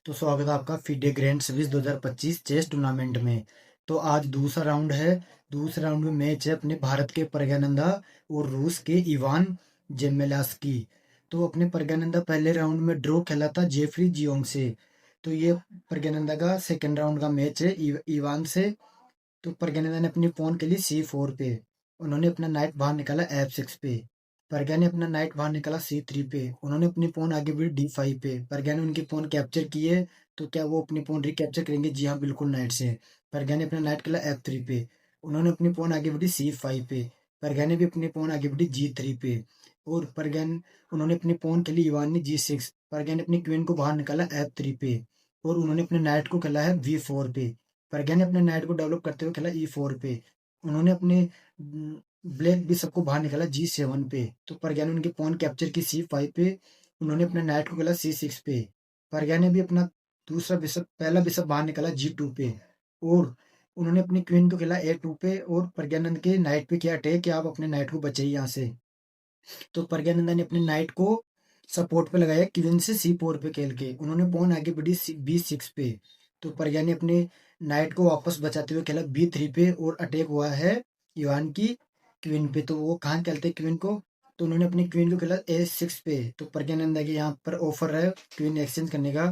तो स्वागत है आपका FIDE Grand Swiss 2025 chess tournament में। तो आज दूसरा राउंड है। दूसरे राउंड में मैच है अपने भारत के प्रज्ञानंदा और रूस के इवान जेमेलास्की। तो अपने प्रज्ञानंदा पहले राउंड में ड्रॉ खेला था जेफरी जियोंग से। तो ये प्रज्ञानंदा का सेकेंड राउंड का मैच है इवान से। तो प्रज्ञा ने अपनी पॉन के लिए C4 पे। उन्होंने अपना नाइट बाहर निकाला F6 पे। प्रज्ञा ने अपना नाइट बाहर निकाला C3 पे। उन्होंने अपनी पॉन आगे बढ़ी D5 पे। प्रज्ञा ने उनकी पॉन कैप्चर की है। तो क्या वो अपनी पॉन रिकैप्चर करेंगे? जी हाँ, बिल्कुल नाइट से। प्रज्ञा ने अपना नाइट खेला F3 पे। उन्होंने अपनी पॉन आगे बढ़ी C5 पे। प्रज्ञा ने भी अपनी पॉन आगे बढ़ी G3 पे। और उन्होंने अपनी पॉन खेली इवान ने G6। प्रज्ञा ने अपनी क्वीन को बाहर निकाला F3 पे। और उन्होंने अपने नाइट को खेला है V4 पे। प्रज्ञा ने अपने नाइट को डेवलप करते हुए खेला E4 पे। उन्होंने अपने ब्लैक बिशप को बाहर निकाला G7 पे। तो प्रज्ञा ने उनकी पॉन कैप्चर की C5 पे। उन्होंने अपने नाइट को खेला C6 पे। प्रज्ञा ने भी अपना पहला बिशप बाहर निकाला G2 पे। और उन्होंने अपनी क्वीन को खेला A2 पे। और प्रज्ञानंद के नाइट पे किया अटैक कि आप अपने नाइट को बचाइए यहाँ से। तो प्रज्ञानंदा ने अपने नाइट को सपोर्ट पे लगाया क्वीन से C4 पे खेल के। उन्होंने पॉन आगे बढ़ी B6 पे। तो प्रज्ञा ने अपने नाइट को वापस बचाते हुए खेला B3 पे। और अटैक हुआ है इवान की क्वीन पे। तो वो कहाँ खेलते क्वीन को? तो उन्होंने अपनी क्वीन को खेला A6 पे। तो प्रज्ञानंदा के यहाँ पर ऑफर है क्वीन एक्सचेंज करने का।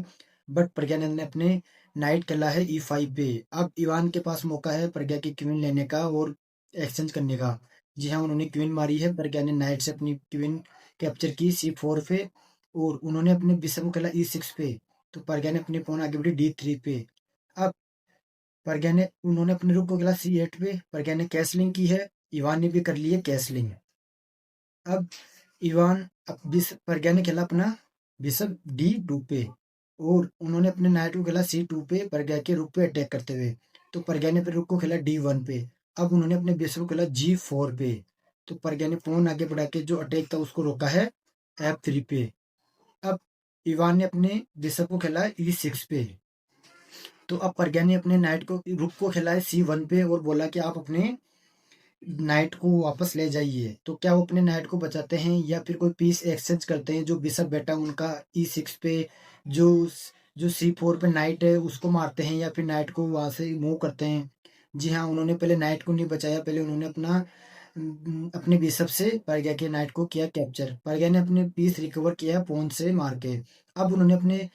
बट प्रज्ञानंद ने अपने नाइट खेला है E5 पे। अब इवान के पास मौका है प्रज्ञा की क्वीन लेने का और एक्सचेंज करने का। जी हाँ, उन्होंने क्वीन मारी है। प्रज्ञा ने नाइट से अपनी क्वीन कैप्चर की C4 पे। और उन्होंने अपने बिशप को खेला E6 पे। तो प्रज्ञा ने अपनी पॉन आगे बढ़ी D3 पे। अब उन्होंने अपने रुक को खेला C8 पे। प्रज्ञा ने कैसलिंग की है। इवान ने भी कर ली है कैसलिंग। अब प्रज्ञा ने खेला अपना बिशप D2 पे। और उन्होंने अपने नाइट को खेला C2 पे प्रज्ञा के रुक पे अटैक करते हुए। तो प्रज्ञा ने फिर रुक को खेला D1 पे। अब उन्होंने अपने बिशप को खेला G4 पे। तो प्रज्ञा ने पॉन आगे बढ़ा के जो अटैक था उसको रोका है F3 पे। अब इवान ने अपने बिशप को खेला है E6 पे। तो अब प्रज्ञा ने अपने नाइट को रुक को खेला है C1 पे और बोला कि आप अपने नाइट को वापस ले जाइए। तो क्या वो अपने नाइट को बचाते हैं या फिर कोई पीस एक्सचेंज करते हैं? जो बिशप बेटा उनका E6 पे, जो जो C4 पे नाइट है उसको मारते हैं, या फिर नाइट को वहां से मूव करते हैं? जी हाँ, उन्होंने पहले नाइट को नहीं बचाया। पहले उन्होंने अपने बिशप से प्रज्ञा के नाइट को किया कैप्चर। प्रज्ञा ने अपने पीस रिकवर किया पॉन से मार के। अब उन्होंने अपने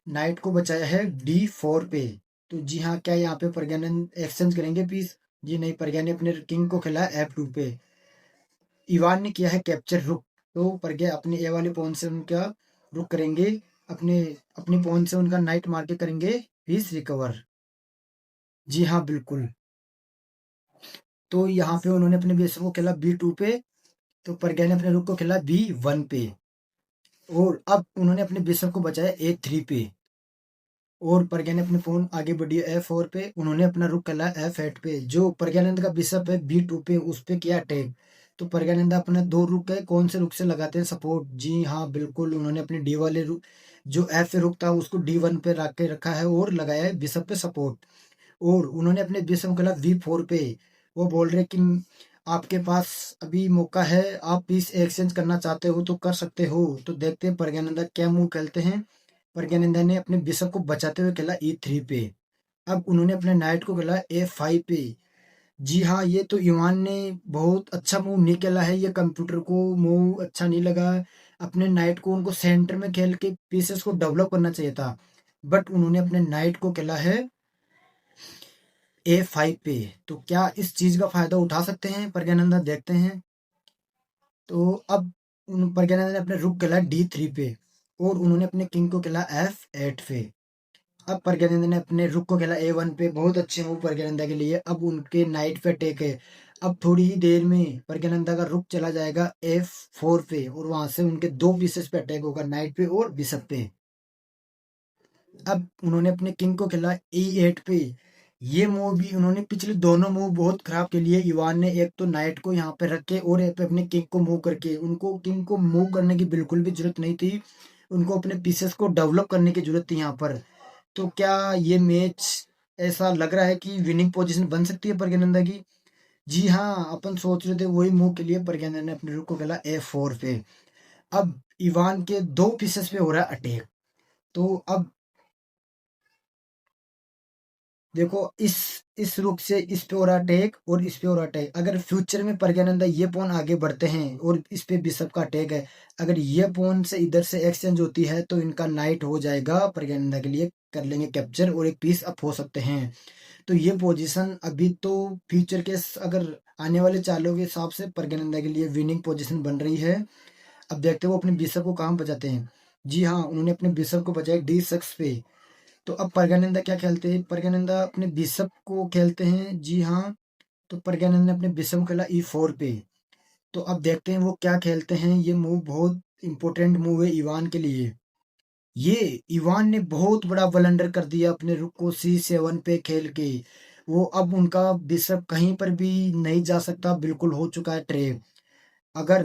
नाइट को बचाया है D4 पे। तो जी हाँ, क्या यहाँ पे प्रज्ञानंद एक्सचेंज करेंगे पीस? जी नहीं, प्रज्ञा ने अपने किंग को खेला F2 पे। इवान ने किया है कैप्चर रुक। तो प्रज्ञा अपने ए वाले पॉन से उनका रुक करेंगे। अपने अपनी पॉन से उनका नाइट मार के करेंगे पीस रिकवर। जी हाँ, बिल्कुल। तो यहाँ पे उन्होंने अपने बिशप को खेला B2 पे। तो प्रज्ञा ने अपने रुक को खेला B1 पे। और अब उन्होंने अपने बिशप को बचाया A3 पे। और प्रज्ञा ने अपनी पॉन आगे बढ़ी F4 पे। उन्होंने अपना रुक खेला F8 पे। जो प्रज्ञानंद का बिशप है B2 पे उस पे किया अटैक। तो प्रज्ञानंद अपने दो रुक है कौन से रुक से लगाते हैं सपोर्ट? जी हाँ, बिल्कुल। उन्होंने अपने डी वाले रुक, जो F रुक था उसको D1 पे रख के रखा है और लगाया है बिशप पे सपोर्ट। और उन्होंने अपने बिशप खेला V4 पे। वो बोल रहे कि आपके पास अभी मौका है, आप पीस एक्सचेंज करना चाहते हो तो कर सकते हो। तो देखते हैं प्रज्ञानंदा क्या मूव खेलते हैं। प्रज्ञानंदा ने अपने बिशप को बचाते हुए खेला E3 पे। अब उन्होंने अपने नाइट को खेला A5 पे। जी हाँ, ये तो ईमान ने बहुत अच्छा मूव नहीं खेला है। ये कंप्यूटर को मूव अच्छा नहीं लगा। अपने नाइट को उनको सेंटर में खेल के पीसेस को डेवलप करना चाहिए था। बट उन्होंने अपने नाइट को खेला है A5 पे। तो क्या इस चीज का फायदा उठा सकते हैं प्रज्ञानंदा? देखते हैं। तो अब उन प्रज्ञानंदा ने अपने रुक खेला D3 पे। और उन्होंने अपने किंग को खेला F8 पे। अब प्रज्ञानंदा ने अपने रुक को खेला A1 पे। बहुत अच्छे मूव प्रज्ञानंदा के लिए। अब उनके नाइट पे अटैक है। अब थोड़ी ही देर में प्रज्ञानंदा का रुक चला जाएगा F4 पे। और वहां से उनके दो पीसेस पे अटैक होगा, नाइट पे और बिशप पे। अब उन्होंने अपने किंग को खेला E8 पे। ये मूव भी उन्होंने पिछले दोनों मूव बहुत खराब के लिए। इवान ने एक तो नाइट को यहाँ पे रख के और एक पे अपने किंग को मूव करके, उनको किंग को मूव करने की बिल्कुल भी जरूरत नहीं थी। उनको अपने पीसेस को डेवलप करने की जरूरत थी यहाँ पर। तो क्या ये मैच ऐसा लग रहा है कि विनिंग पोजीशन बन सकती है प्रज्ञानंदा की? जी हाँ, अपन सोच रहे थे वही मूव के लिए प्रज्ञानंदा ने अपने रुक को खेला F4 पे। अब इवान के दो पीसेस पे हो रहा है अटैक। तो अब देखो इस रुक से इस पे हो रहा अटैक और इस पे हो रहा अटैक। अगर फ्यूचर में प्रज्ञानंदा ये पॉन आगे बढ़ते हैं और इस पे बिशप का अटैक है, अगर ये पॉन से इधर से एक्सचेंज होती है तो इनका नाइट हो जाएगा प्रज्ञानंदा के लिए, कर लेंगे कैप्चर और एक पीस अप हो सकते हैं। तो ये पोजीशन अभी तो फ्यूचर के अगर आने वाले चालों के हिसाब से प्रज्ञानंदा के लिए विनिंग पोजीशन बन रही है। अब देखते हैं वो अपने बिशप को कहाँ बचाते हैं। जी हाँ, उन्होंने अपने बिशप को बचाया D6 पे। तो अब प्रज्ञानंदा क्या खेलते हैं, प्रज्ञानंदा अपने बिशप को खेलते हैं। जी हाँ, तो प्रज्ञानंदा ने अपने बिशप को खेला E4 पे। तो अब देखते हैं वो क्या खेलते हैं। ये मूव बहुत इंपॉर्टेंट मूव है इवान के लिए। ये इवान ने बहुत बड़ा ब्लंडर कर दिया अपने रुक को C7 पे खेल के। वो अब उनका बिशप कहीं पर भी नहीं जा सकता, बिल्कुल हो चुका है ट्रेप। अगर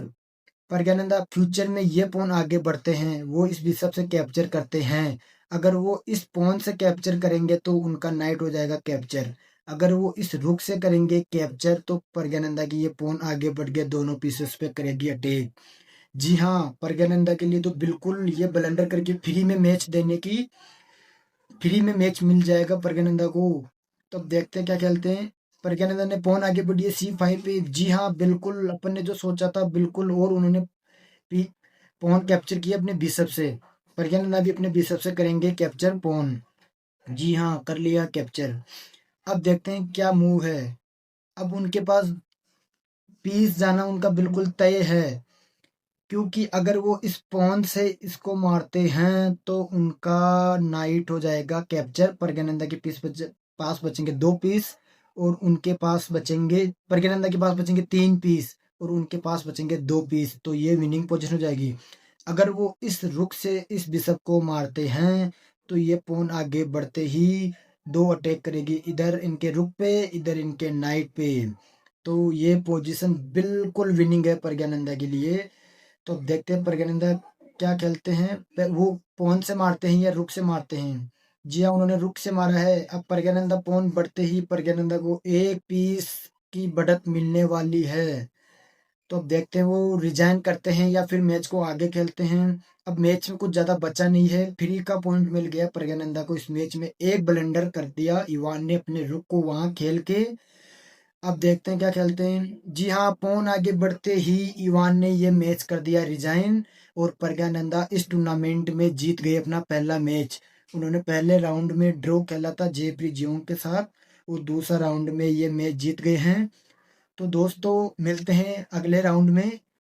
प्रज्ञानंदा फ्यूचर में ये पॉन आगे बढ़ते हैं, वो इस बिशप से कैप्चर करते हैं। अगर वो इस पॉन से कैप्चर करेंगे तो उनका नाइट हो जाएगा कैप्चर। अगर वो इस रुक से करेंगे कैप्चर तो प्रज्ञानंदा की ये पॉन आगे बढ़ गया, दोनों पीसेस पे करेगी अटैक। जी हाँ, प्रज्ञानंदा के लिए तो बिल्कुल ये ब्लंडर करके फ्री में मैच मिल जाएगा प्रज्ञानंदा को। तो अब देखते हैं क्या खेलते हैं। प्रज्ञानंदा ने पॉन आगे बढ़ी है C5 पे। जी हाँ, बिल्कुल अपन ने जो सोचा था बिल्कुल, और उन्होंने पी पॉन कैप्चर किया अपने बिशप से। प्रज्ञानंदा भी अपने बिशप से करेंगे कैप्चर पॉन। जी हाँ, कर लिया कैप्चर। अब देखते हैं क्या मूव है। अब उनके पास पीस जाना उनका बिल्कुल तय है, क्योंकि अगर वो इस पॉन से इसको मारते हैं तो उनका नाइट हो जाएगा कैप्चर। प्रज्ञानंदा के पास बचेंगे 2 पीस, और उनके पास बचेंगे, प्रज्ञानंदा के पास बचेंगे 3 पीस और उनके पास बचेंगे 2 पीस। तो ये विनिंग पोजीशन हो जाएगी। अगर वो इस रुक से इस बिशप को मारते हैं तो ये पॉन आगे बढ़ते ही 2 अटैक करेगी, इधर इनके रुक पे इधर इनके नाइट पे। तो ये पोजीशन बिल्कुल विनिंग है प्रज्ञानंदा के लिए। तो अब देखते हैं प्रज्ञानंदा क्या खेलते हैं। वो पॉन से मारते हैं या रुक से मारते हैं। जी हाँ, उन्होंने रुक से मारा है। अब प्रज्ञानंदा पॉन बढ़ते ही प्रज्ञानंदा को 1 पीस की बढ़त मिलने वाली है। तो अब देखते हैं वो रिजाइन करते हैं या फिर मैच को आगे खेलते हैं। अब मैच में कुछ ज्यादा बचा नहीं है, फ्री का पॉइंट मिल गया प्रज्ञानंदा को। इस मैच में एक ब्लंडर कर दिया इवान ने अपने रुक को वहां खेल के। अब देखते हैं क्या खेलते हैं। जी हाँ, पॉन आगे बढ़ते ही इवान ने ये मैच कर दिया रिजाइन, और प्रज्ञानंदा इस टूर्नामेंट में जीत गए अपना पहला मैच। उन्होंने पहले राउंड में ड्रॉ खेला था जेपरी जियोंग के साथ, और दूसरा राउंड में ये मैच जीत गए हैं। तो दोस्तों मिलते हैं अगले राउंड में।